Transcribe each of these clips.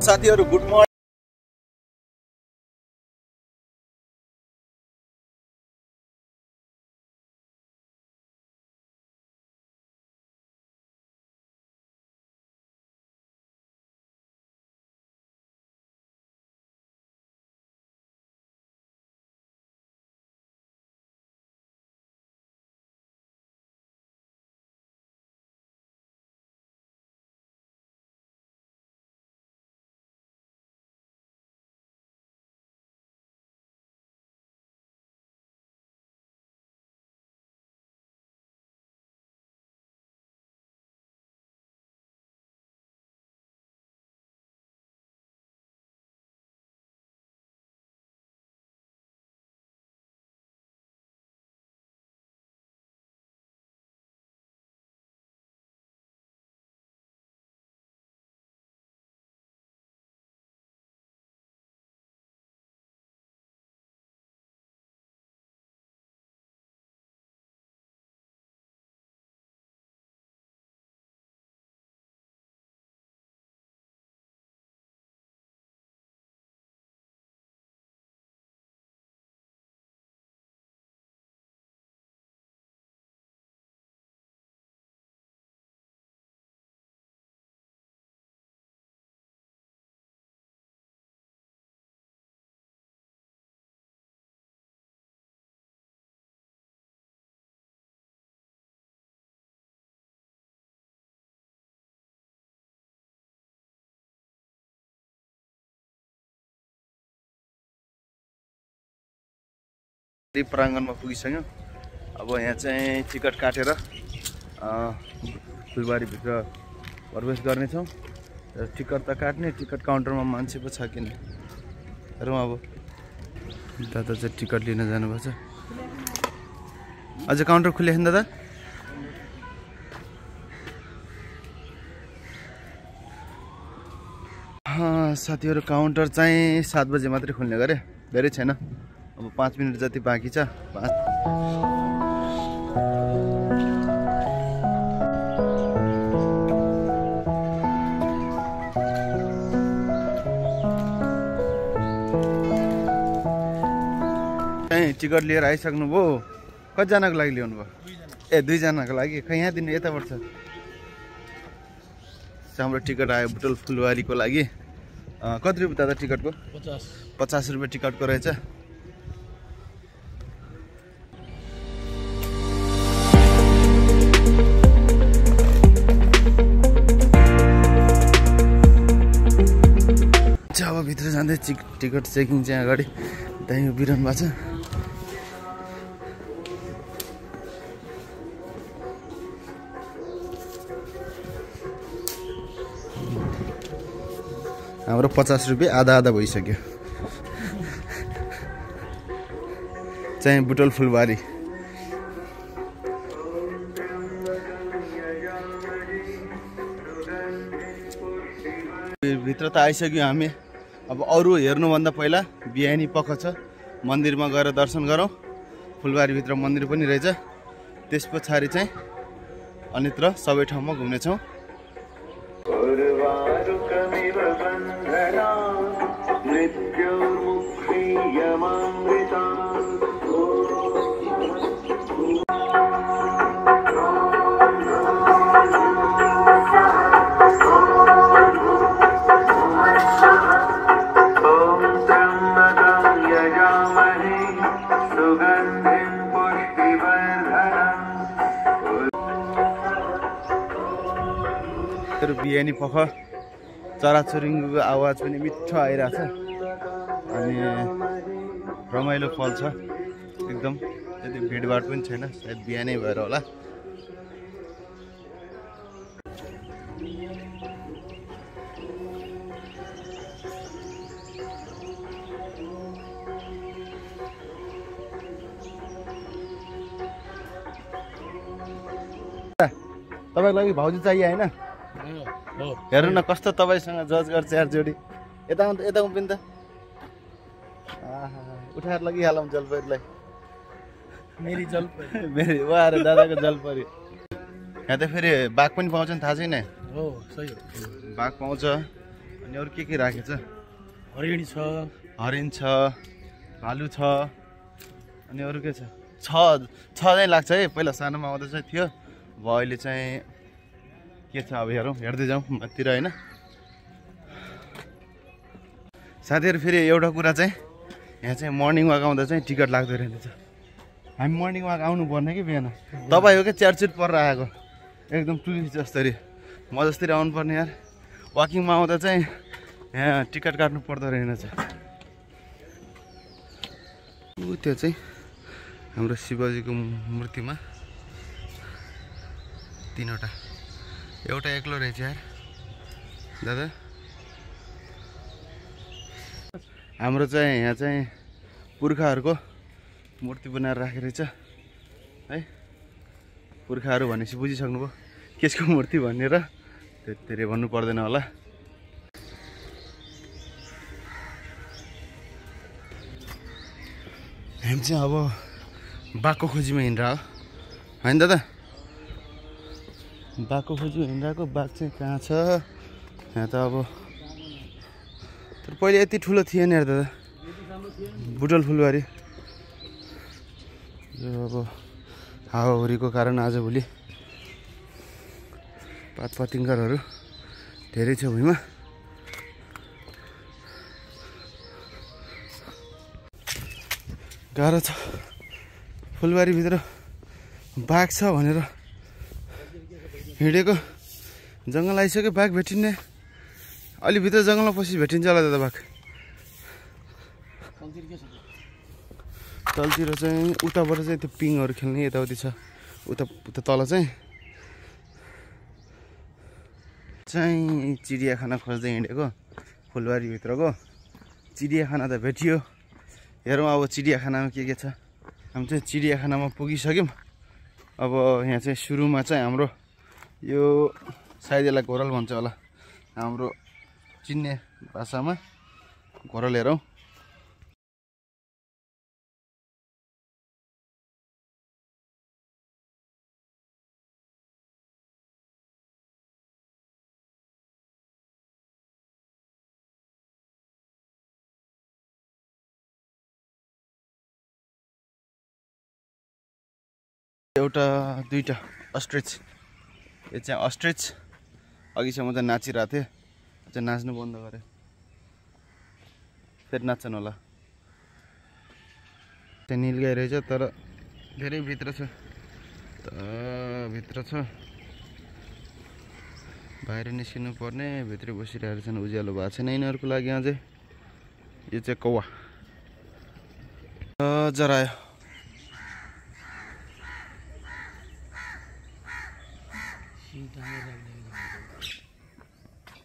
साथीहरु good morning. प्राङ्गणमा पुगिसक्यौँ। अब यहाँ चाहिँ टिकट काटेर फुलबारी भित्र प्रवेश गर्नेछौँ। टिकट त काट्ने, टिकट काउन्टरमा मान्छे पो छ किन। हेरौँ अब दादा चाहिँ टिकट लिन जानुभएको छ। अझ काउन्टर खुलेको छैन दादा? साथीहरु काउन्टर चाहिँ 7 बजे मात्रै खुल्ने गरे, धेरै छैन। अब 5 मिनट जति बाँकी छ। टिकट लिएर आइसक्नु भयो। कतिजनाको लागि ल्याउनु भयो? ए 2 जनाको लागि। खै यहाँ दिनु, यता पर्छ। हाम्रो टिकट आयो बुटोल फुलबारीको लागि। कति रुपियाँ दादा टिकटको? 50 रुपियाँ टिकटको रहेछ। अब भित्र जाँदै टिकट चेकिङ चाहिँ अगाडि दाइ उभिरहनु भएको छ। हाम्रो 50 रुपियाँ आधा भइसक्यो। चाहिँ बुटोल फुलबारी। भित्र त आइसक्यो हामी। अब अरू हेर्नुभन्दा पहिला बिहानी पख छ, मन्दिरमा गएर दर्शन गरौँ। फुलबारी भित्र मन्दिर पनि रहेछ। त्यस पछाडि चाहिँ अन्यत्र सबै ठाउँमा घुम्नेछौँ। बिहानी पख चराचुरुङ्गीको आवाज पनि मिठो आइरहेछ अनि रमाइलो फल छ एकदम। त्यति भिडभाड पनि छैन, सायद बिहानै भएर होला। तपाईको लागि भाउजू चाहियो हैन? हेर्नु न कस्तो तपाईसँग जज गर्छ यार जोडी। यता पनि त उठाएर लगिहालौँ जलपरीलाई। मेरी जलपरी मेरी वाह दादाको जलपरी। यहाँ त फेरि बाघ पनि पाउँछ नि, थाहा छैन? हो सही हो, बाघ पाउँछ। अनि अरू के राखेछ? हरिणी छ, हरिण छ, भालु छ, अनि अरू के छ? छ चाहिँ लाग्छ है। पहिला सानोमा आउँदा चाहिँ थियो, अब अहिले चाहिँ के छ अब हेरौँ, हेर्दै जाउँ माथितिर होइन। साथीहरू फेरि एउटा कुरा चाहिँ यहाँ चाहिँ मर्निङ वाक आउँदा चाहिँ टिकट लाग्दो रहेछ। हामी मर्निङ वाक आउनु पर्ने कि बिहान? तपाईँ हो क्या च्याटचुट परेर आएको, एकदम टुरिस्ट जस्तरी म जस्तरी आउनुपर्ने यार। वाकिङमा आउँदा चाहिँ यहाँ टिकट काट्नु पर्दो रहेनछ। त्यो चाहिँ हाम्रो शिवजीको मूर्तिमा 3वटा, एउटा एक्लो रहेछ यार दादा। हाम्रो चाहिँ यहाँ चाहिँ पुर्खाहरूको मूर्ति बनाएर राखेको रहेछ है। पुर्खाहरू भनेपछि बुझिसक्नुभयो केसको मूर्ति भनेर, धेरै भन्नु पर्दैन होला। हामी चाहिँ अब बाघको खोजीमा हिँडेर हो होइन दादा? बाघको खोजीमा हिँडिरहेको। बाघ चाहिँ कहाँ छ यहाँ त? अब तर पहिले यति ठुलो थिएन यार दादा, बुटल फुलबारी। यो अब हावाहुरीको कारण आजभोलि पातपतिङ्गरहरू धेरै छ भुइँमा। गाह्रो छ फुलबारीभित्र बाघ छ भनेर हिँडेको, जङ्गल आइसक्यो बाघ भेटिने। अलि भित्र जङ्गलमा पछि भेटिन्छ होला दादा बाघ। तलतिर चाहिँ उताबाट चाहिँ त्यो पिङहरू खेल्ने यताउति छ, उता तल चाहिँ चिडियाखाना खोज्दै हिँडेको। फुलबारीभित्रको चिडियाखाना त भेटियो। हेरौँ अब चिडियाखानामा के छ। हामी चाहिँ चिडियाखानामा पुगिसक्यौँ। अब यहाँ चाहिँ सुरुमा चाहिँ हाम्रो यो सायद यसलाई घोरल भन्छ होला हाम्रो चिन्ने भाषामा, घोरल हेरौँ। एउटा 2टा अस्ट्रिच, यो चाहिँ अस्ट्रिच। अघिसम्म चाहिँ नाचिरहेको थिएँ, चाहिँ नाच्नु बन्द गरे, फेरि नाच्छन् होला। चाहिँ निलगाई रहेछ तर धेरै भित्र छ, भित्र छ। बाहिर निस्किनु पर्ने, भित्रै बसिरहेको छन्, उज्यालो भएको छैन यिनीहरूको लागि अझै। यो चाहिँ कौवा जरायो।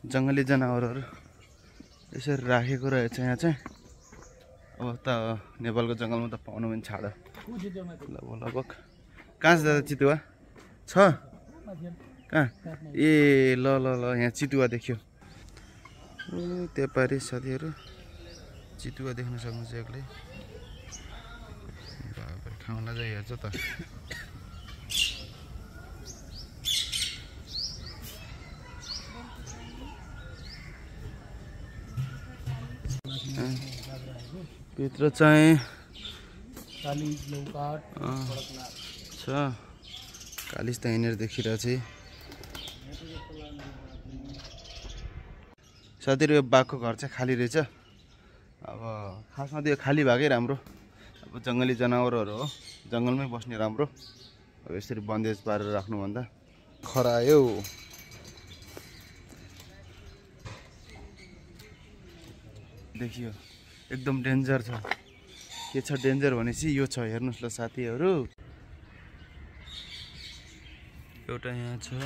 जङ्गली जनावरहरू यसरी राखेको रहेछ यहाँ चाहिँ। अब त नेपालको जङ्गलमा त पाउनु पनि छाड। लगभग कहाँ छ दादा चितुवा? छ कहाँ? ए ल ल ल यहाँ चितुवा देख्यो। त्यो पारि साथीहरू चितुवा देख्न सक्नुहुन्छ एक्लै। खाउन चाहिँ हेर्छ त। भित्र चाहिँ छ, कालिज त यहीँनिर देखिरहेको छ। साथीहरू यो बाघको घर चाहिँ खाली रहेछ। अब खासमा त यो खाली भएकै राम्रो। अब जङ्गली जनावरहरू हो, जङ्गलमै बस्ने राम्रो। अब यसरी बन्देज पारेर राख्नुभन्दा। खरायो देखियो, एकदम डेन्जर छ। के छ डेन्जर भनेपछि यो छ, हेर्नुहोस् ल साथीहरू। एउटा यहाँ छ,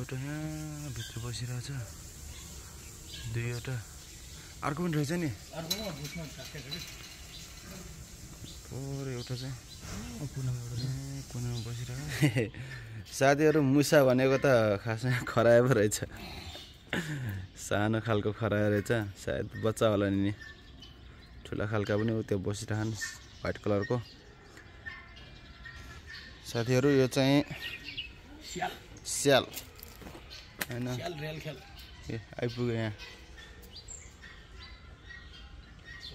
एउटा यहाँ भित्र बसिरहेछ, 2वटा। अर्को पनि रहेछ नि, एउटा चाहिँ कुनामा बसिरहेको। साथीहरू मुसा भनेको त खासमा खरायो पो रहेछ, सानो खालको खरायो रहेछ। सायद बच्चा होला नि, ठुला खालका पनि त्यो बसिरहन् व्हाइट कलरको। साथीहरू यो चाहिँ स्याल होइन, ए आइपुग्यो यहाँ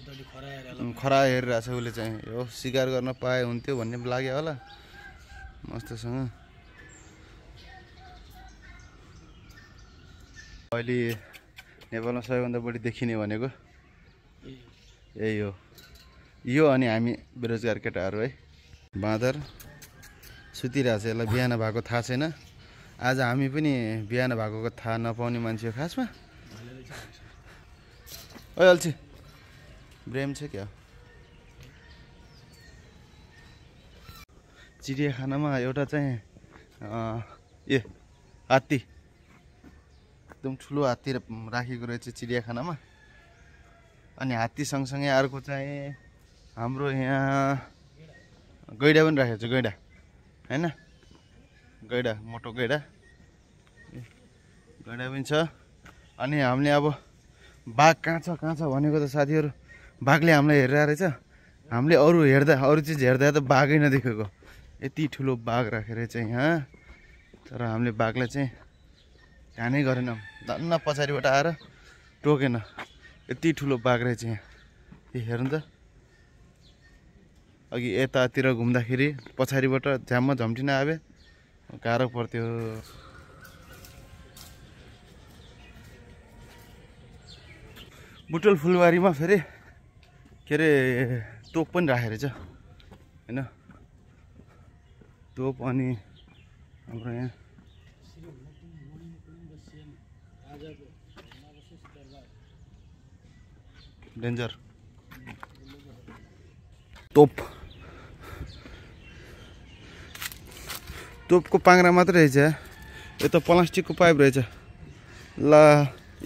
उतापट्टि खरा हेरेर खरा हेरिरहेछ उसले चाहिँ यो शिकार गर्न पाए हुन्थ्यो भन्ने लाग्यो होला मस्तसँग अहिले नेपालमा सबैभन्दा बढी देखिने भनेको यही हो यो अनि हामी बेरोजगार केटाहरू है बाँदर सुतिरहेछ यसलाई बिहान भएको थाहा छैन आज हामी पनि बिहान भएको थाहा नपाउने मान्छे हो खासमा ओ अल्छी ब्रेम छ क्या चिडियाखानामा एउटा चाहिँ ए हात्ती एकदम ठुलो हात्ती राखेको रहेछ चिडियाखानामा अनि हात्ती सँगसँगै अर्को चाहिँ हाम्रो यहाँ गैडा पनि राखेको छ गैडा हैन गैडा मोटो गैडा गैडा पनि छ अनि हामीले अब बाघ कहाँ छ भनेको त साथीहरू बाघले हामीलाई हेरेर रहेछ हामीले अरू चिज हेर्दा त बाघै नदेखेको यति ठुलो बाघ राखेर चाहिँ यहाँ तर हामीले बाघलाई चाहिँ ध्यानै गरेनौँ धन्न पछाडिबाट आएर टोकेन यति ठुलो बाघ रहेछ यहाँ हेर्नु त अघि यतातिर घुम्दाखेरि पछाडिबाट झ्याममा झम्टिन आए गाह्रो पर्थ्यो बुटोल फुलबारीमा फेरि के अरे तोप पनि राखेको रहेछ होइन तोप अनि हाम्रो यहाँ डेन्जर तोपको पाङ्रा मात्रै रहेछ यो त प्लास्टिकको पाइप रहेछ ल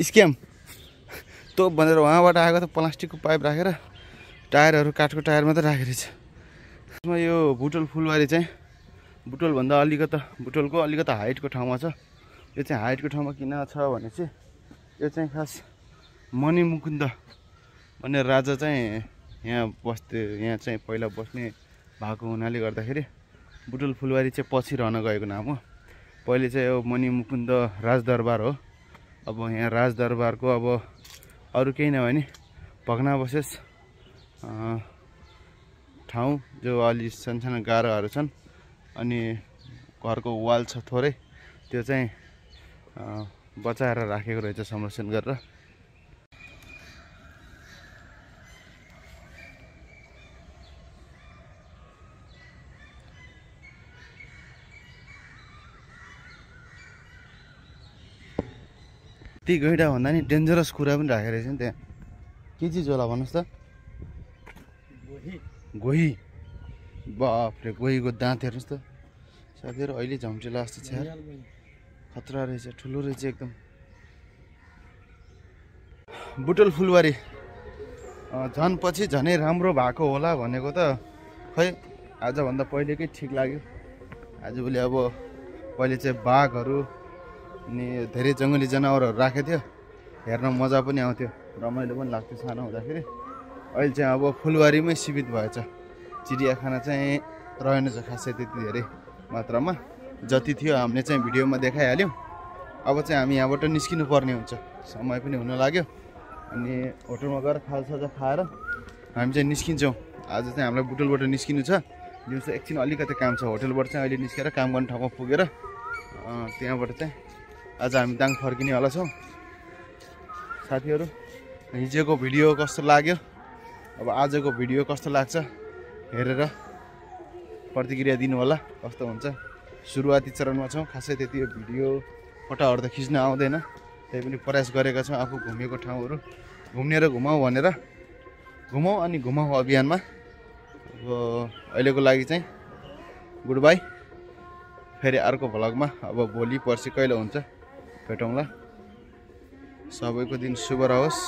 स्क्याम तोप भनेर वहाँबाट आएको त प्लास्टिकको पाइप राखेर टायरहरू काठको टायर मात्रै राखेको रहेछ यसमा यो बुटोल फुलबारी चाहिँ बुटोलभन्दा बुटोलको अलिकति हाइटको ठाउँमा छ यो चाहिँ हाइटको ठाउँमा किन छ भने चाहिँ यो चाहिँ खास मणिमुकुन्द भन्ने राजा चाहिँ यहाँ चाहिँ पहिला बस्ने भएको हुनाले गर्दाखेरि बुटोल फुलबारी चाहिँ पछि रहन गएको नाम हो पहिले चाहिँ यो मणिमुकुन्द राजदरबार हो अब यहाँ राजदरबारको अब अरू केही नभए नि भग्नावशेष ठाउँ जो अलि सानसानो गाह्रोहरू छन् अनि घरको वाल छ थोरै त्यो चाहिँ बचाएर राखेको रहेछ संरक्षण गरेर ती गैडा भन्दा नि डेन्जरस कुरा पनि राखेको रहेछ नि त्यहाँ के चिज होला भन्नुहोस् त गोही बाफरे गोहीको दाँत हेर्नुहोस् त साथीहरू अहिले झम्टेला जस्तो छ खतरा रहेछ ठुलो रहेछ एकदम बुटोल फुलबारी झन् पछि झनै राम्रो भएको होला भनेको त खै आजभन्दा पहिलेकै ठिक लाग्यो आजभोलि अब पहिले चाहिँ बाघहरू अनि धेरै जङ्गली जनावरहरू राखेको थियो हेर्न मजा पनि आउँथ्यो रमाइलो पनि लाग्थ्यो सानो हुँदाखेरि अहिले चाहिँ अब फुलबारीमै सीमित भएछ चिडियाखाना चाहिँ रहेन छ खासै त्यति धेरै मात्रामा जति थियो हामीले चाहिँ भिडियोमा देखाइहाल्यौँ अब चाहिँ हामी यहाँबाट निस्किनु पर्ने हुन्छ समय पनि हुन लाग्यो अनि होटलमा गएर खाजासाजा खाएर हामी चाहिँ निस्किन्छौँ आज चाहिँ हामीलाई बुटोलबाट निस्किनु छ दिउँसो एकछिन अलिकति काम छ होटलबाट चाहिँ अहिले निस्केर काम गर्ने ठाउँमा पुगेर त्यहाँबाट चाहिँ आज हामी दाङ फर्किने होला छौँ साथीहरू हिजोको भिडियो कस्तो लाग्यो अब आजको भिडियो कस्तो लाग्छ हेरेर प्रतिक्रिया दिनु होला कस्तो हुन्छ सुरुवाती चरणमा छौँ खासै त्यति यो भिडियो फोटोहरू त खिच्न आउँदैन त्यही पनि प्रयास गरेका छौँ आफू घुमेको ठाउँहरू घुम्ने र घुमाउँ भनेर घुमाउँ अनि घुमाउँ अभियानमा अब अहिलेको लागि चाहिँ गुड बाई फेरि अर्को भ्लगमा अब भोलि पर्सि कहिले हुन्छ भेटौँला सबैको दिन शुभ रहोस्।